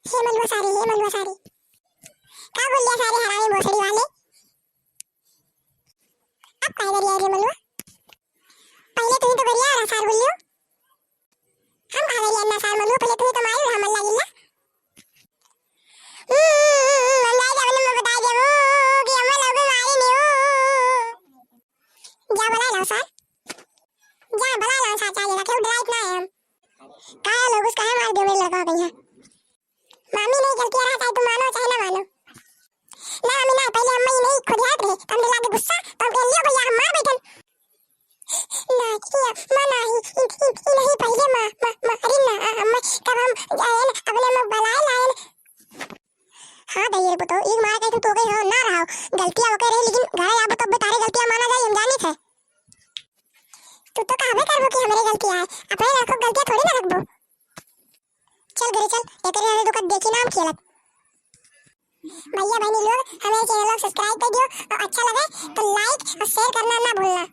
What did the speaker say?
हे मलुआ सारे का बोल लिया सारे हरामी भोसड़ी वाले। अब काय करिया रे मलुआ, पहले तुम्ही तो करिया रा सार बोलियो, हम का करिया ना सार मलुआ, पहले तुम्ही तो मारी हमला लागला। अंदाज आपने मैं बता दे वो कि हम लोग मारे नहीं हो। जा बला लाओ सार, जा बला लाओ सार, चाहिए ना क्यों डराइट ना है हम का लोग उसका है मार दो मेरे लगा कहीं। मामी नहीं गलती रहा, चाहे तुम मानो चाहे ना मानो। ना मामी ना, पहले अम्मा ही नहीं खुद हाथ रहे, तुमने लाके गुस्सा तो कह लियो भैया हम मार बैठन ना किया मना ही नहीं पहले मां अरे ना अम्मा तब हम आए ना अपने में बलाए लाए ना। हां दयर पुतो एक मार के तो गई हो ना रहा गलतियां हो करे, लेकिन घर आबो तब तारे गलतियां माना जाए हम जानी थे। तू तो कहबे करबो कि हमारी गलतियां है, अपने रखो गलतियां थोड़ी ना रखबो। चल घरे चल, एकरे हमें दुकान देखी नाम खेलत। भैया बहनी लोग हमारे चैनल को सब्सक्राइब कर दियो और अच्छा लगे तो लाइक और शेयर करना ना भूलना।